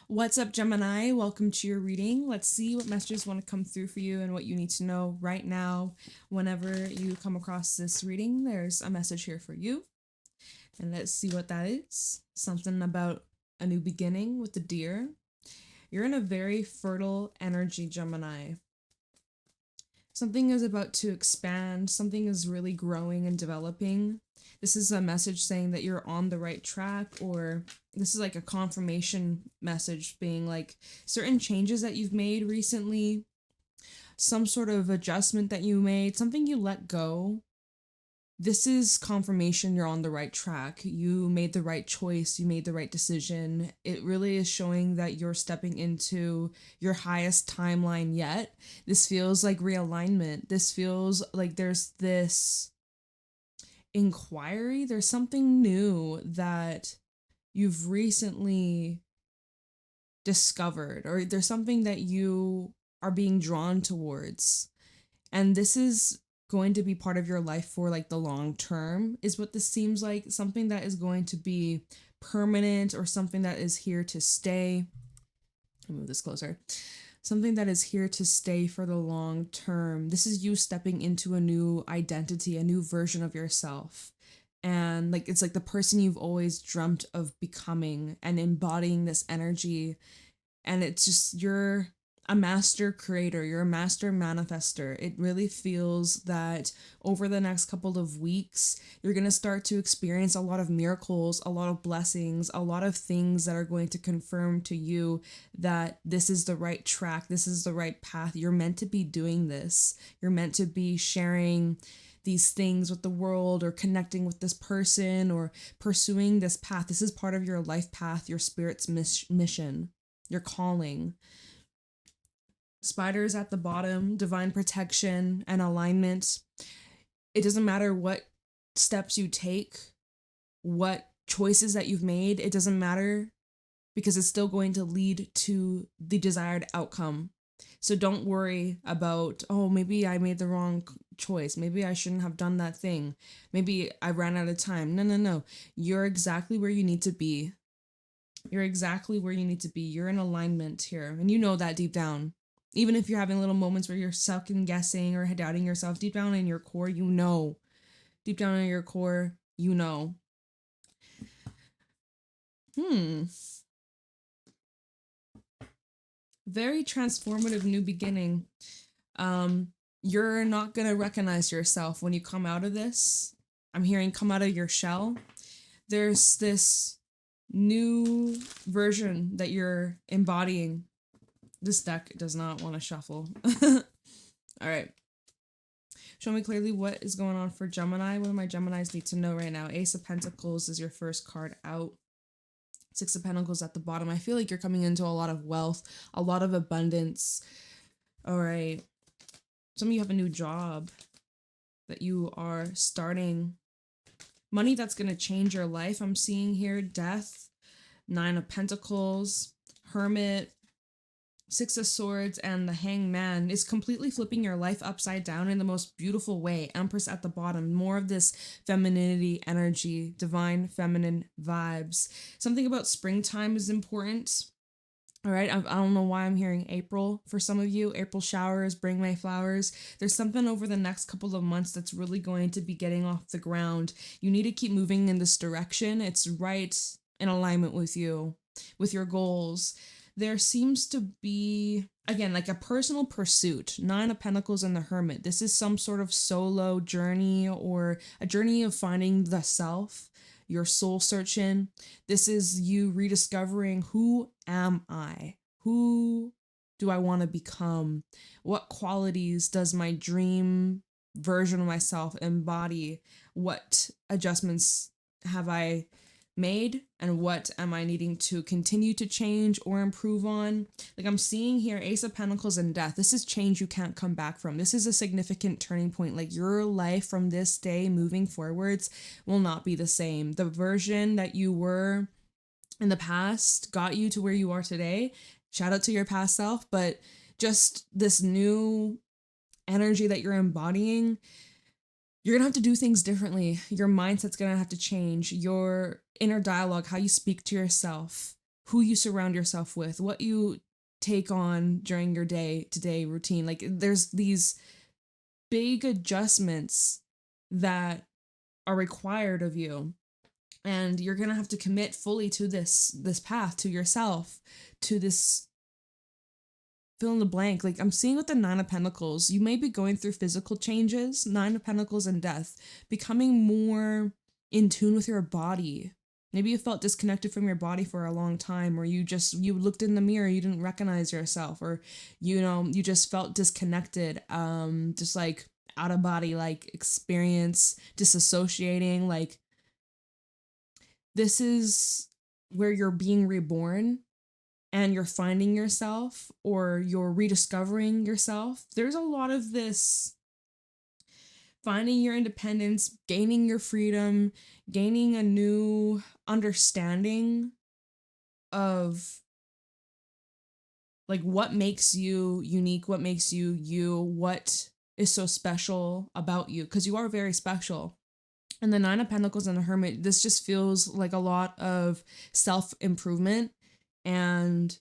What's up, Gemini? Welcome to your reading. Let's see what messages want to come through for you and what you need to know right now. Whenever you come across this reading, there's a message here for you. And let's see what that is. Something about a new beginning with the deer. You're in a very fertile energy, Gemini. Something is about to expand. Something is really growing and developing. This is a message saying that you're on the right track, or this is like a confirmation message being like certain changes that you've made recently, some sort of adjustment that you made, something you let go. This is confirmation you're on the right track. You made the right choice. You made the right decision. It really is showing that you're stepping into your highest timeline yet. This feels like realignment. This feels like there's this inquiry. There's something new that you've recently discovered, or there's something that you are being drawn towards. And this is going to be part of your life for like the long term, is what this seems like. Something that is going to be permanent, or something that is here to stay. I'll move this closer. Something that is here to stay for the long term. This is you stepping into a new identity, a new version of yourself. And like it's like the person you've always dreamt of becoming and embodying this energy. And it's just you're a master creator, you're a master manifester. It really feels that over the next couple of weeks, you're going to start to experience a lot of miracles, a lot of blessings, a lot of things that are going to confirm to you that this is the right track, this is the right path. You're meant to be doing this. You're meant to be sharing these things with the world, or connecting with this person, or pursuing this path. This is part of your life path, your spirit's mission, your calling. Spiders at the bottom, divine protection and alignment. It doesn't matter what steps you take, what choices that you've made, it doesn't matter, because it's still going to lead to the desired outcome. So don't worry about, oh, maybe I made the wrong choice. Maybe I shouldn't have done that thing. Maybe I ran out of time. No. You're exactly where you need to be. You're exactly where you need to be. You're in alignment here. And you know that deep down. Even if you're having little moments where you're second guessing or doubting yourself, deep down in your core, you know. Deep down in your core, you know. Very transformative new beginning. You're not going to recognize yourself when you come out of this. I'm hearing come out of your shell. There's this new version that you're embodying. This deck does not want to shuffle. All right. Show me clearly what is going on for Gemini. What do my Geminis need to know right now? Ace of Pentacles is your first card out. Six of Pentacles at the bottom. I feel like you're coming into a lot of wealth, a lot of abundance. All right. Some of you have a new job that you are starting. Money that's going to change your life. I'm seeing here Death, Nine of Pentacles, Hermit, Six of Swords, and the Hangman is completely flipping your life upside down in the most beautiful way. Empress at the bottom, more of this femininity energy, divine feminine vibes. Something about springtime is important. All right, I don't know why I'm hearing April for some of you. April showers, bring May flowers. There's something over the next couple of months that's really going to be getting off the ground. You need to keep moving in this direction. It's right in alignment with you, with your goals. There seems to be, again, like a personal pursuit. Nine of Pentacles and the Hermit. This is some sort of solo journey, or a journey of finding the self, your soul searching. This is you rediscovering, who am I? Who do I want to become? What qualities does my dream version of myself embody? What adjustments have I made, and what am I needing to continue to change or improve on? Like I'm seeing here Ace of Pentacles and Death. This is change you can't come back from. This is a significant turning point. Like your life from this day moving forwards will not be the same. The version that you were in the past got you to where you are today. Shout out to your past self, but just this new energy that you're embodying, you're gonna have to do things differently. Your mindset's gonna have to change. Your inner dialogue, how you speak to yourself, who you surround yourself with, what you take on during your day-to-day routine. Like there's these big adjustments that are required of you, and you're gonna have to commit fully to this path, to yourself, to this fill in the blank. Like I'm seeing with the Nine of Pentacles, you may be going through physical changes, Nine of Pentacles and Death, becoming more in tune with your body. Maybe you felt disconnected from your body for a long time, or you looked in the mirror, you didn't recognize yourself, or you just felt disconnected, just like out of body like experience, disassociating. Like this is where you're being reborn and you're finding yourself, or you're rediscovering yourself. There's a lot of this finding your independence, gaining your freedom, gaining a new understanding of like what makes you unique, what makes you you, what is so special about you, because you are very special. And the Nine of Pentacles and the Hermit, this just feels like a lot of self-improvement, and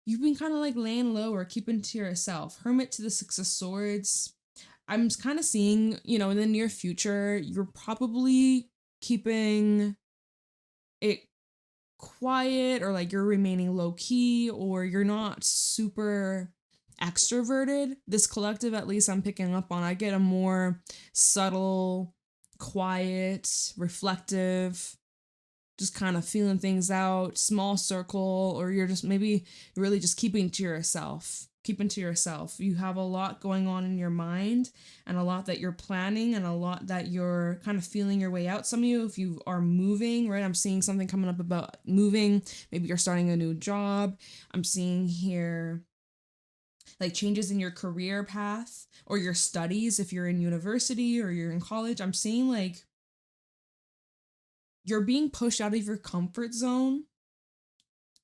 you've been kind of like laying low or keeping to yourself. Hermit to the Six of Swords. I'm kind of seeing, in the near future, you're probably keeping it quiet, or like you're remaining low key, or you're not super extroverted. This collective, at least I'm picking up on, I get a more subtle, quiet, reflective, just kind of feeling things out, small circle, or you're just maybe really just keeping to yourself. You have a lot going on in your mind, and a lot that you're planning, and a lot that you're kind of feeling your way out. Some of you, if you are moving, right? I'm seeing something coming up about moving. Maybe you're starting a new job. I'm seeing here like changes in your career path or your studies if you're in university or you're in college. I'm seeing like you're being pushed out of your comfort zone,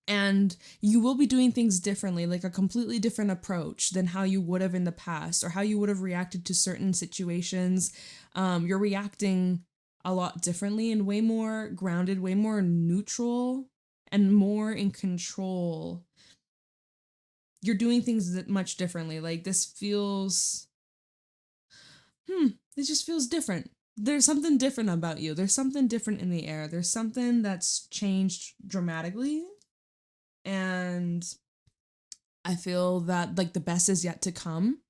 and you will be doing things differently, like a completely different approach than how you would have in the past, or how you would have reacted to certain situations. You're reacting a lot differently and way more grounded, way more neutral, and more in control. You're doing things much differently. Like this feels, it just feels different. There's something different about you. There's something different in the air. There's something that's changed dramatically. And I feel that like the best is yet to come.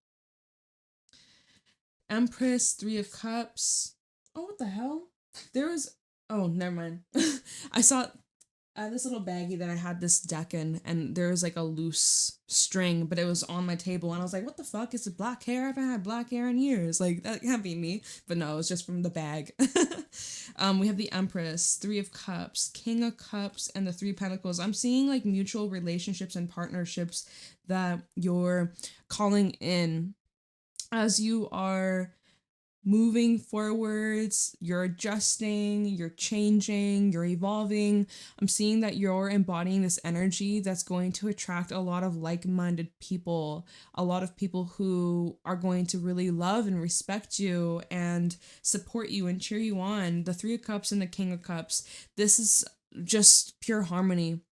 Empress, Three of Cups. Oh, what the hell? Oh, never mind. I had this little baggie that I had this deck in, and there was like a loose string, but it was on my table, and I was like, what the fuck? Is it black hair? I haven't had black hair in years. Like, that can't be me. But no, it was just from the bag. We have the Empress, Three of Cups, King of Cups, and the Three of Pentacles. I'm seeing like mutual relationships and partnerships that you're calling in as you are moving forwards. You're adjusting, you're changing, you're evolving. I'm seeing that you're embodying this energy that's going to attract a lot of like-minded people, a lot of people who are going to really love and respect you and support you and cheer you on. The Three of Cups and the King of Cups, this is just pure harmony.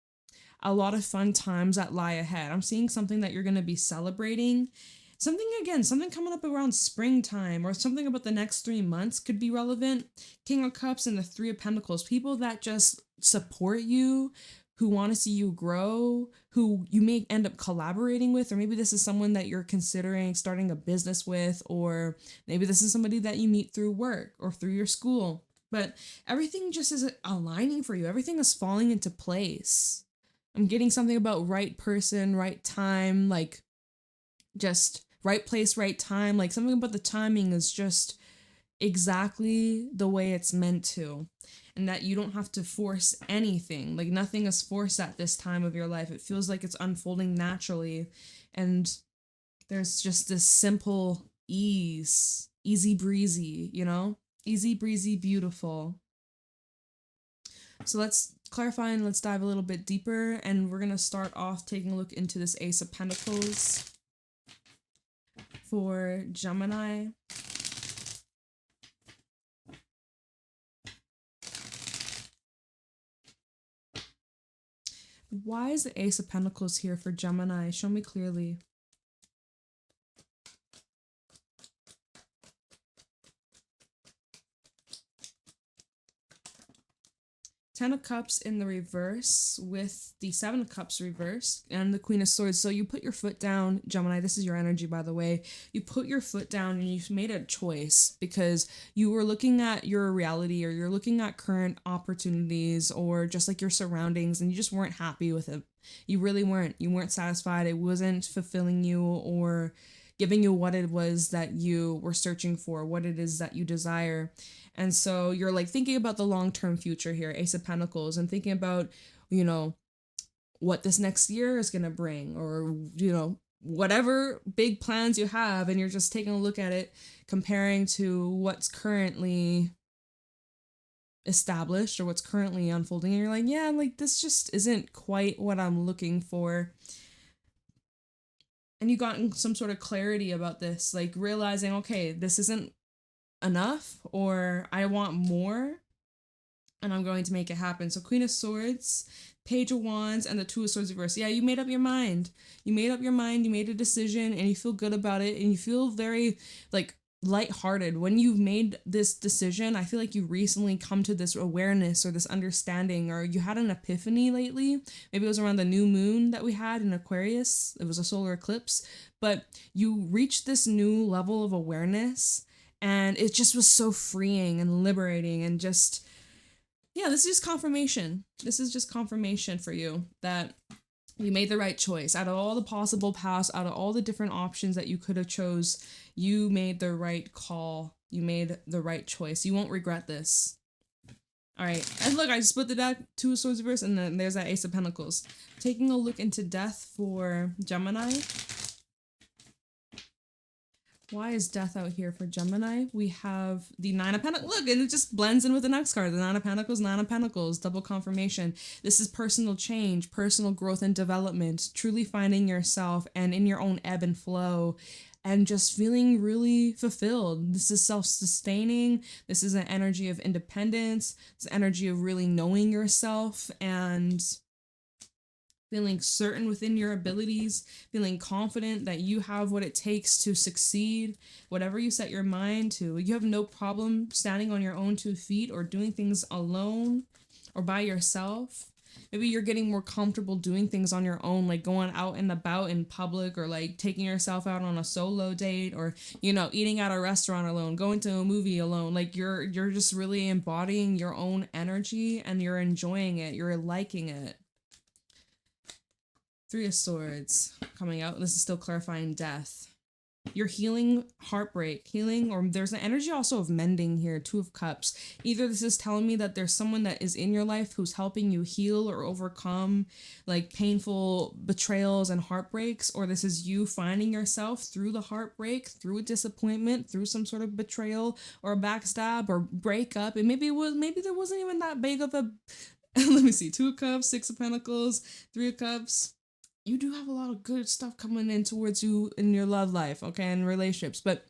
A lot of fun times that lie ahead. I'm seeing something that you're going to be celebrating. Something coming up around springtime, or something about the next 3 months could be relevant. King of Cups and the Three of Pentacles, people that just support you, who want to see you grow, who you may end up collaborating with, or maybe this is someone that you're considering starting a business with, or maybe this is somebody that you meet through work or through your school. But everything just is aligning for you. Everything is falling into place. I'm getting something about right person, right time, like just right place, right time. Like something about the timing is just exactly the way it's meant to. And that you don't have to force anything. Like nothing is forced at this time of your life. It feels like it's unfolding naturally. And there's just this simple ease, easy breezy, easy breezy, beautiful. So let's clarify and let's dive a little bit deeper. And we're going to start off taking a look into this Ace of Pentacles for Gemini. Why is the Ace of Pentacles here for Gemini? Show me clearly. Ten of Cups in the reverse with the Seven of Cups reversed and the Queen of Swords. So you put your foot down, Gemini, this is your energy, by the way. You put your foot down and you've made a choice because you were looking at your reality, or you're looking at current opportunities, or just like your surroundings, and you just weren't happy with it. You really weren't. You weren't satisfied. It wasn't fulfilling you or giving you what it was that you were searching for, what it is that you desire. And so you're like thinking about the long-term future here, Ace of Pentacles, and thinking about, you know, what this next year is going to bring, or, you know, whatever big plans you have. And you're just taking a look at it, comparing to what's currently established or what's currently unfolding. And you're like, yeah, like this just isn't quite what I'm looking for. And you gotten some sort of clarity about this, like realizing, okay, this isn't enough, or I want more, and I'm going to make it happen. So Queen of Swords, Page of Wands, and the Two of Swords reversed. Yeah, you made up your mind. You made up your mind, you made a decision, and you feel good about it, and you feel very, like, lighthearted. When you've made this decision, I feel like you recently come to this awareness or this understanding, or you had an epiphany lately. Maybe it was around the new moon that we had in Aquarius. It was a solar eclipse, but you reached this new level of awareness, and it just was so freeing and liberating, and just, yeah, this is just confirmation. This is just confirmation for you that you made the right choice. Out of all the possible paths, out of all the different options that you could have chose, you made the right call. You made the right choice. You won't regret this. All right. And look, I just put the deck, Two of Swords reverse, and then there's that Ace of Pentacles. Taking a look into death for Gemini. Why is death out here for Gemini? We have the Nine of Pentacles. Look, and it just blends in with the next card. The Nine of Pentacles, double confirmation. This is personal change, personal growth and development, truly finding yourself and in your own ebb and flow, and just feeling really fulfilled. This is self-sustaining. This is an energy of independence. It's an energy of really knowing yourself and feeling certain within your abilities, feeling confident that you have what it takes to succeed, whatever you set your mind to. You have no problem standing on your own 2 feet or doing things alone or by yourself. Maybe you're getting more comfortable doing things on your own, like going out and about in public, or like taking yourself out on a solo date, or, you know, eating at a restaurant alone, going to a movie alone. Like you're just really embodying your own energy, and you're enjoying it. You're liking it. Three of Swords coming out. This is still clarifying death. You're healing heartbreak, healing, or there's an energy also of mending here, Two of Cups. Either this is telling me that there's someone that is in your life who's helping you heal or overcome like painful betrayals and heartbreaks, or this is you finding yourself through the heartbreak, through a disappointment, through some sort of betrayal or a backstab or breakup. And maybe there wasn't even that big of a, let me see, Two of Cups, Six of Pentacles, Three of Cups. You do have a lot of good stuff coming in towards you in your love life, okay, and relationships. But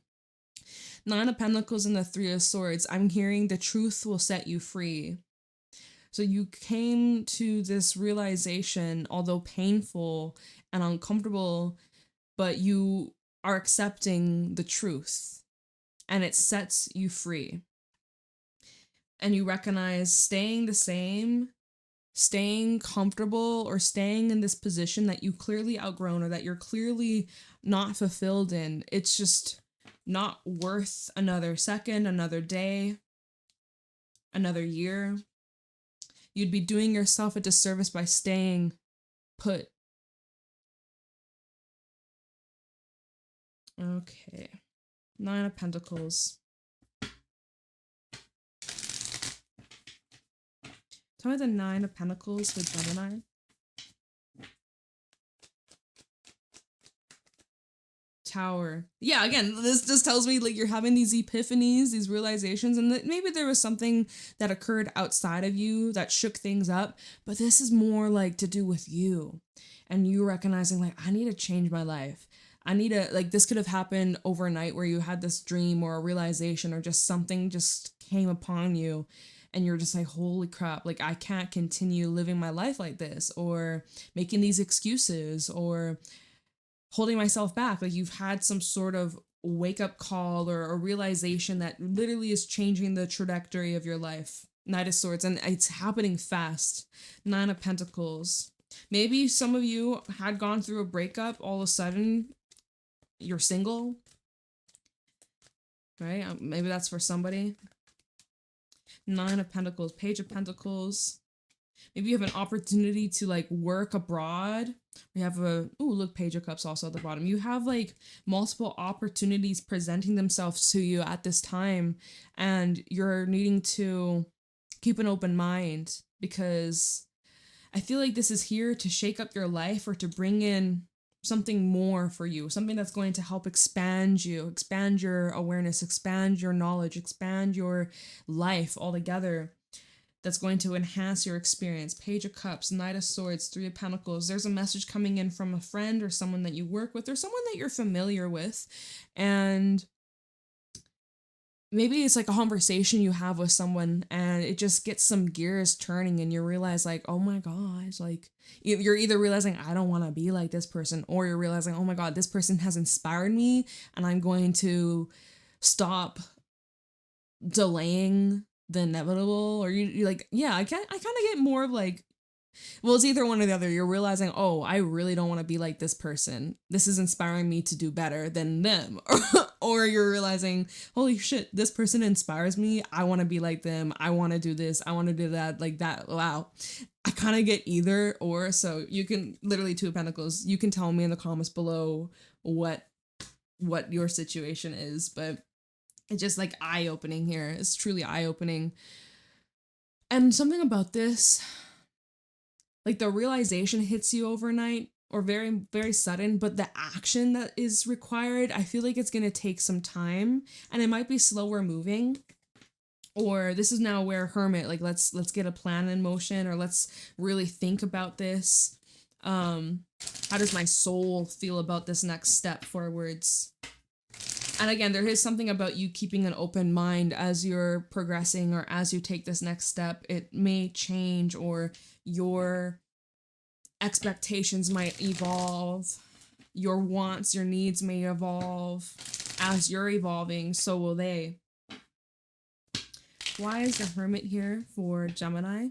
Nine of Pentacles and the Three of Swords, I'm hearing the truth will set you free. So you came to this realization, although painful and uncomfortable, but you are accepting the truth, and it sets you free. And you recognize staying the same, staying comfortable, or staying in this position that you clearly outgrown or that you're clearly not fulfilled in, it's just not worth another second, another day, another year. You'd be doing yourself a disservice by staying put. Okay. Nine of Pentacles. Tell me the Nine of Pentacles with Gemini. Tower. Yeah, again, this just tells me like you're having these epiphanies, these realizations, and that maybe there was something that occurred outside of you that shook things up, but this is more like to do with you and you recognizing like, I need to change my life. I need to, like, this could have happened overnight where you had this dream or a realization or just something just came upon you. and you're just like, holy crap, like I can't continue living my life like this, or making these excuses, or holding myself back. Like you've had some sort of wake up call or a realization that literally is changing the trajectory of your life. Knight of Swords, and it's happening fast. Nine of Pentacles. Maybe some of you had gone through a breakup, all of a sudden you're single, right? Maybe that's for somebody. Nine of Pentacles, Page of Pentacles. Maybe you have an opportunity to like work abroad. We have a, ooh, look, Page of Cups also at the bottom. You have like multiple opportunities presenting themselves to you at this time, and you're needing to keep an open mind, because I feel like this is here to shake up your life or to bring in something more for you, something that's going to help expand you, expand your awareness, expand your knowledge, expand your life altogether. That's going to enhance your experience. Page of Cups, Knight of Swords, Three of Pentacles. There's a message coming in from a friend or someone that you work with or someone that you're familiar with. And maybe it's like a conversation you have with someone and it just gets some gears turning and you realize like, oh my gosh, like you're either realizing I don't want to be like this person, or you're realizing, oh my God, this person has inspired me and I'm going to stop delaying the inevitable. Or you're like, yeah, I kind of get more of like, well, it's either one or the other. You're realizing, oh, I really don't want to be like this person. This is inspiring me to do better than them. Or you're realizing, holy shit, this person inspires me. I want to be like them. I want to do this. I want to do that. Like that. Wow. I kind of get either or. So you can literally, Two of Pentacles. You can tell me in the comments below what your situation is. But it's just like eye-opening here. It's truly eye-opening. And something about this, like the realization hits you overnight or very, very sudden, but the action that is required, I feel like it's going to take some time and it might be slower moving. Or this is now where Hermit, like let's get a plan in motion, or let's really think about this. How does my soul feel about this next step forwards? And again, there is something about you keeping an open mind as you're progressing or as you take this next step. It may change, or your expectations might evolve. Your wants, your needs may evolve. As you're evolving, so will they. Why is the Hermit here for Gemini?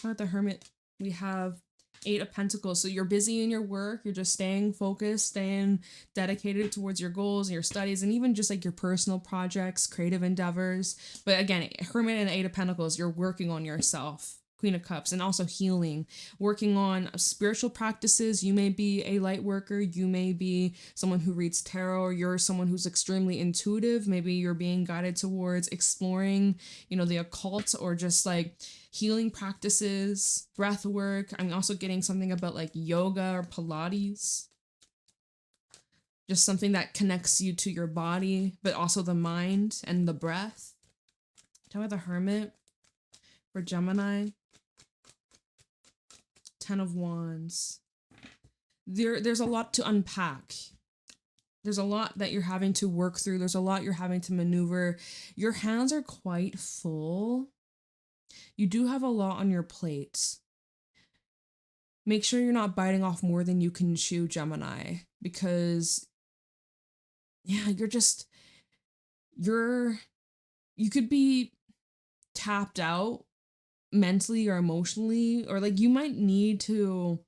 How about the Hermit? We have Eight of Pentacles. So you're busy in your work, you're just staying focused, staying dedicated towards your goals and your studies, and even just like your personal projects, creative endeavors. But again, Hermit and Eight of Pentacles, you're working on yourself. Queen of Cups, and also healing, working on spiritual practices. You may be a light worker, you may be someone who reads tarot, or you're someone who's extremely intuitive. Maybe you're being guided towards exploring, the occult, or just like healing practices, breath work. I'm also getting something about like yoga or Pilates. Just something that connects you to your body, but also the mind and the breath. Tell me the Hermit for Gemini. Ten of Wands. There's a lot to unpack. There's a lot that you're having to work through. There's a lot you're having to maneuver. Your hands are quite full. You do have a lot on your plate. Make sure you're not biting off more than you can chew, Gemini, because yeah, you could be tapped out mentally or emotionally, or like you might need to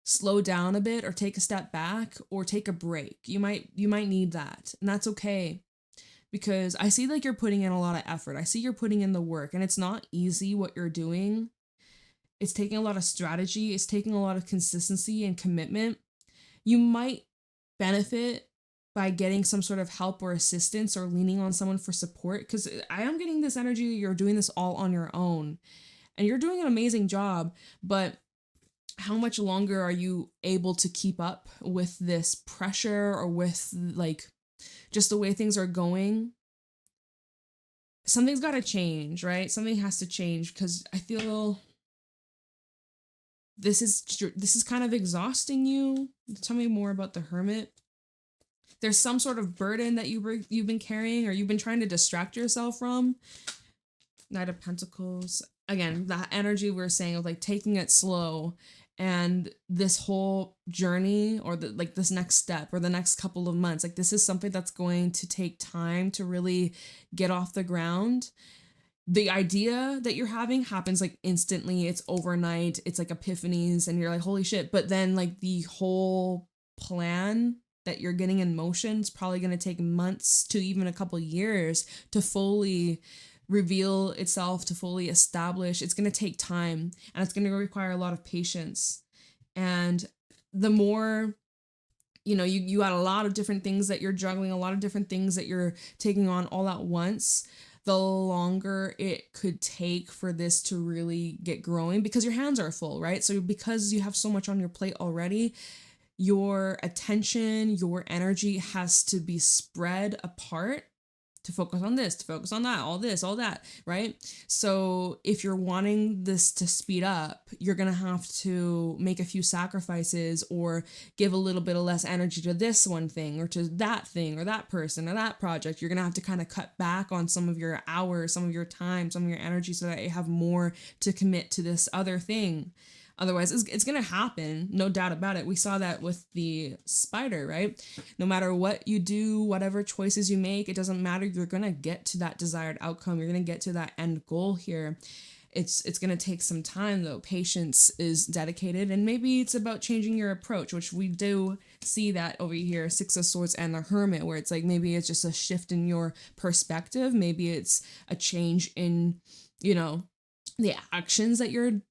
slow down a bit or take a step back or take a break. You might need that, and that's okay, because I see like you're putting in a lot of effort. I see you're putting in the work, and it's not easy what you're doing. It's taking a lot of strategy. It's taking a lot of consistency and commitment. You might benefit by getting some sort of help or assistance, or leaning on someone for support, because I am getting this energy that you're doing this all on your own, and you're doing an amazing job, but how much longer are you able to keep up with this pressure, or with like just the way things are going? Something's got to change, right? Something has to change, because I feel this is kind of exhausting you. Tell me more about the Hermit. there's some sort of burden that you've been carrying or you've been trying to distract yourself from. Knight of Pentacles. Again, that energy we're saying of like taking it slow, and this whole journey or this next step or the next couple of months, like this is something that's going to take time to really get off the ground. The idea that you're having happens like instantly. It's overnight. It's like epiphanies and you're like, holy shit. But then like the whole plan that you're getting in motion is probably going to take months to even a couple years to fully reveal itself, to fully establish. It's going to take time, and it's going to require a lot of patience. And the more, you got a lot of different things that you're juggling, a lot of different things that you're taking on all at once, the longer it could take for this to really get growing, because your hands are full, right? So because you have so much on your plate already, your attention, your energy has to be spread apart to focus on this, to focus on that, all this, all that, right? So if you're wanting this to speed up, you're going to have to make a few sacrifices or give a little bit of less energy to this one thing or to that thing or that person or that project. You're going to have to kind of cut back on some of your hours, some of your time, some of your energy so that you have more to commit to this other thing. Otherwise, it's going to happen, no doubt about it. We saw that with the spider, right? No matter what you do, whatever choices you make, it doesn't matter. You're going to get to that desired outcome. You're going to get to that end goal here. It's going to take some time, though. Patience is dedicated, and maybe it's about changing your approach, which we do see that over here, Six of Swords and the Hermit, where it's like maybe it's just a shift in your perspective. Maybe it's a change in, the actions that you're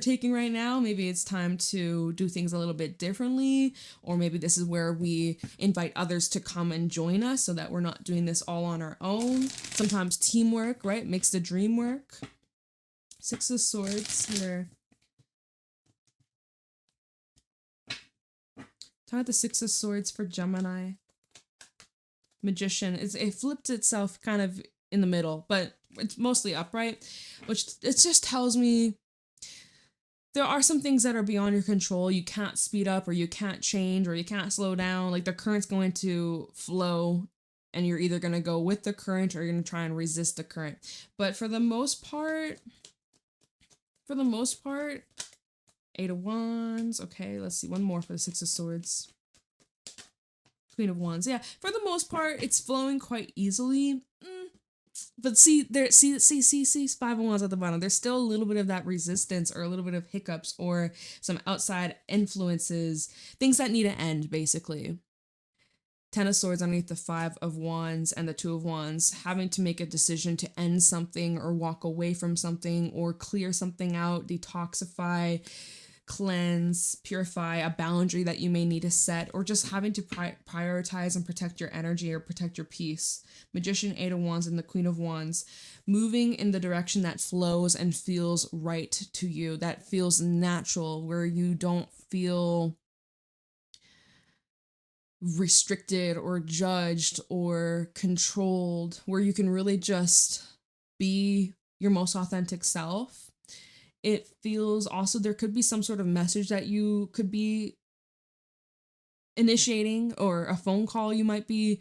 taking right now. Maybe it's time to do things a little bit differently, or maybe this is where we invite others to come and join us so that we're not doing this all on our own. Sometimes teamwork, right, makes the dream work. Six of Swords here. Talking about the Six of Swords for Gemini. Magician. It flipped itself kind of in the middle, but it's mostly upright, which it just tells me there are some things that are beyond your control. You can't speed up, or you can't change, or you can't slow down. Like the current's going to flow, and you're either going to go with the current or you're going to try and resist the current. But for the most part, Eight of Wands. Okay, let's see. One more for the Six of Swords. Queen of Wands. Yeah, for the most part, it's flowing quite easily. But see, Five of Wands at the bottom. There's still a little bit of that resistance, or a little bit of hiccups, or some outside influences, things that need to end, basically. Ten of Swords underneath the Five of Wands and the Two of Wands, having to make a decision to end something or walk away from something or clear something out, detoxify, cleanse, purify, a boundary that you may need to set, or just having to prioritize and protect your energy or protect your peace. Magician, Eight of Wands, and the Queen of Wands, moving in the direction that flows and feels right to you, that feels natural, where you don't feel restricted or judged or controlled, where you can really just be your most authentic self. It feels also there could be some sort of message that you could be initiating, or a phone call you might be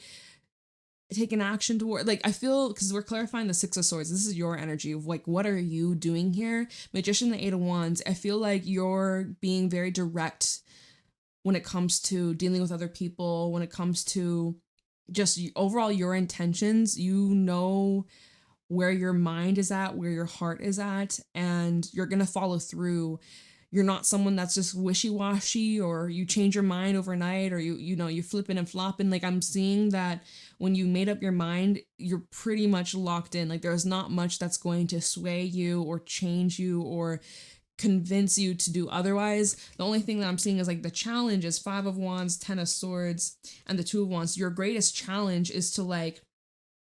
taking action toward. Like, I feel, because we're clarifying the Six of Swords, this is your energy of like, what are you doing here? Magician, the Eight of Wands, I feel like you're being very direct when it comes to dealing with other people, when it comes to just overall your intentions. You know where your mind is at, where your heart is at, and you're going to follow through. You're not someone that's just wishy-washy, or you change your mind overnight, or you flipping and flopping. Like, I'm seeing that when you made up your mind, you're pretty much locked in. Like, there's not much that's going to sway you or change you or convince you to do otherwise. The only thing that I'm seeing is like the challenge is Five of Wands, Ten of Swords, and the Two of Wands. Your greatest challenge is to, like,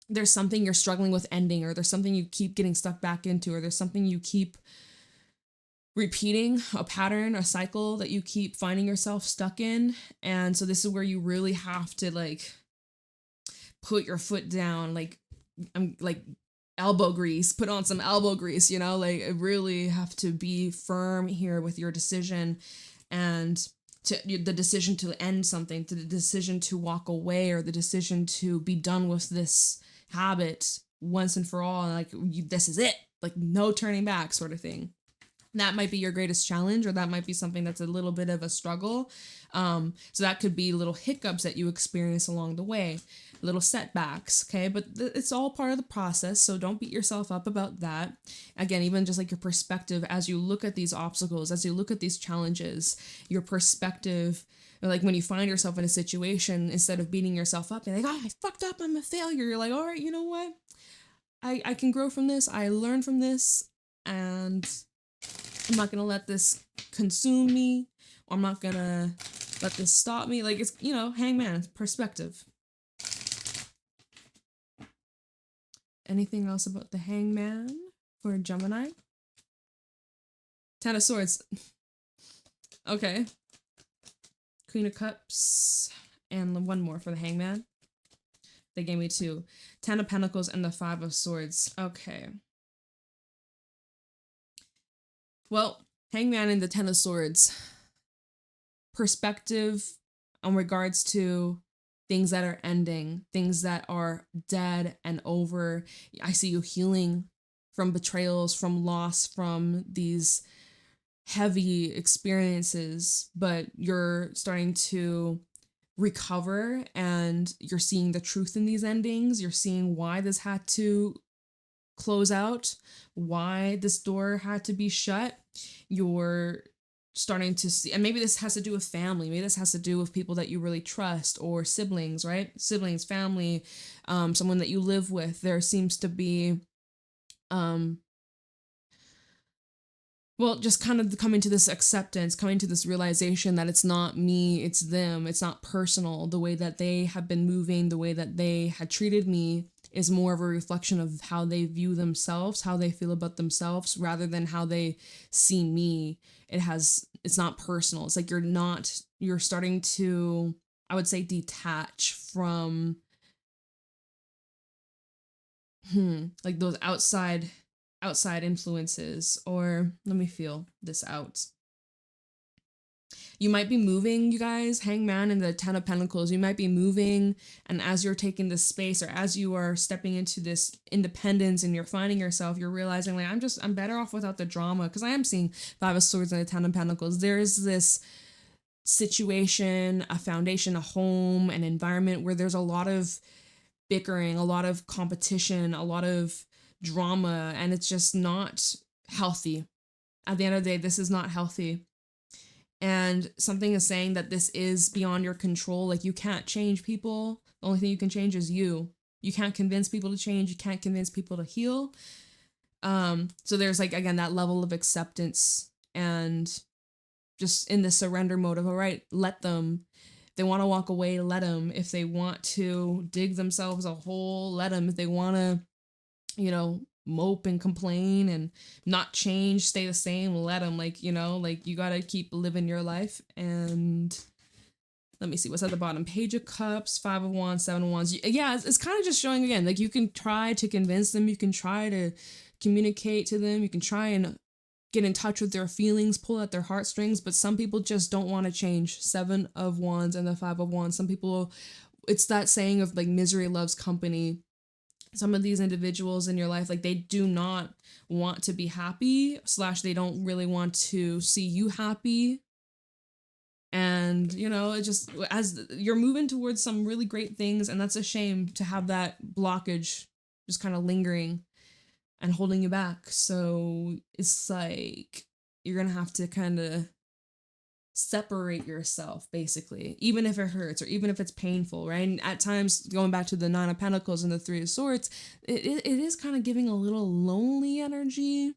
there's something you're struggling with ending, or there's something you keep getting stuck back into, or there's something you keep repeating, a pattern, a cycle that you keep finding yourself stuck in. And so this is where you really have to, like, put your foot down, like, I'm like elbow grease, put on some elbow grease, like, I really have to be firm here with your decision and the decision to end something, to the decision to walk away, or the decision to be done with this habit once and for all. Like, this is it, like no turning back sort of thing. That might be your greatest challenge, or that might be something that's a little bit of a struggle. So that could be little hiccups that you experience along the way, little setbacks, okay? But it's all part of the process, so don't beat yourself up about that. Again, even just like your perspective as you look at these obstacles, as you look at these challenges, your perspective, like when you find yourself in a situation, instead of beating yourself up, you're like, oh, I fucked up, I'm a failure. You're like, all right, you know what? I can grow from this, I learn from this, and I'm not gonna let this consume me, or I'm not gonna let this stop me. Like, it's, you know, hangman, perspective. Anything else about the hangman for Gemini? Ten of Swords. Okay. Queen of Cups, and one more for the hangman. They gave me 2. 10 of Pentacles and the 5 of Swords. Okay. Well, hangman and the 10 of Swords. Perspective in regards to things that are ending, things that are dead and over. I see you healing from betrayals, from loss, from these heavy experiences, but you're starting to recover, and you're seeing the truth in these endings. You're seeing why this had to close out, why this door had to be shut. You're starting to see, and maybe this has to do with family, maybe this has to do with people that you really trust, or siblings, right? Siblings, family, someone that you live with. There seems to be well, just kind of coming to this acceptance, coming to this realization that it's not me, it's them, it's not personal. The way that they have been moving, the way that they had treated me is more of a reflection of how they view themselves, how they feel about themselves, rather than how they see me. It's not personal. It's like you're starting to, I would say, detach from, like those outside influences. Or let me feel this out. You might be moving, you guys, hangman and the 10 of Pentacles. You might be moving, and as you're taking this space, or as you are stepping into this independence and you're finding yourself, you're realizing, like, I'm better off without the drama, because I am seeing 5 of Swords and the 10 of Pentacles. There is this situation, a foundation, a home, an environment where there's a lot of bickering, a lot of competition, a lot of drama, and it's just not healthy. At the end of the day, this is not healthy. And something is saying that this is beyond your control. Like, you can't change people. The only thing you can change is you. You can't convince people to change. You can't convince people to heal. So there's, like, again, that level of acceptance, and just in the surrender mode of, all right, let them. If they want to walk away, let them. If they want to dig themselves a hole, let them. If they want to, mope and complain and not change, stay the same, let them. Like, you gotta keep living your life. And let me see what's at the bottom. Page of Cups, 5 of Wands, 7 of Wands. Yeah, it's kind of just showing, again, like, you can try to convince them, you can try to communicate to them, you can try and get in touch with their feelings, pull at their heartstrings, but some people just don't want to change. 7 of Wands and the 5 of Wands. Some people, it's that saying of, like, misery loves company. Some of these individuals in your life, like, they do not want to be happy, / they don't really want to see you happy. And, it just, as you're moving towards some really great things, and that's a shame to have that blockage just kind of lingering and holding you back. So it's like, you're going to have to kind of separate yourself, basically, even if it hurts or even if it's painful, right? And at times, going back to the 9 of Pentacles and the 3 of Swords, it is kind of giving a little lonely energy.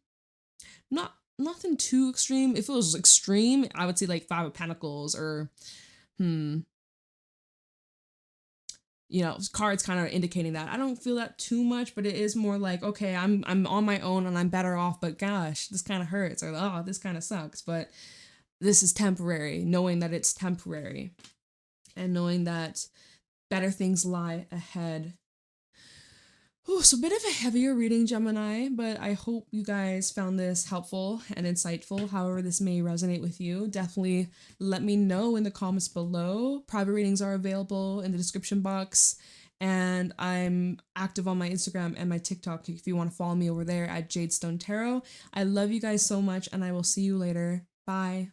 Nothing too extreme. If it was extreme, I would say, like, 5 of Pentacles, or cards kind of indicating that. I don't feel that too much, but it is more like, okay, I'm on my own and I'm better off, but gosh, this kind of hurts, or, oh, this kind of sucks, but this is temporary, knowing that it's temporary, and knowing that better things lie ahead. Oh, so a bit of a heavier reading, Gemini, but I hope you guys found this helpful and insightful. However, this may resonate with you. Definitely let me know in the comments below. Private readings are available in the description box, and I'm active on my Instagram and my TikTok if you want to follow me over there at JadeStoneTarot. I love you guys so much, and I will see you later. Bye.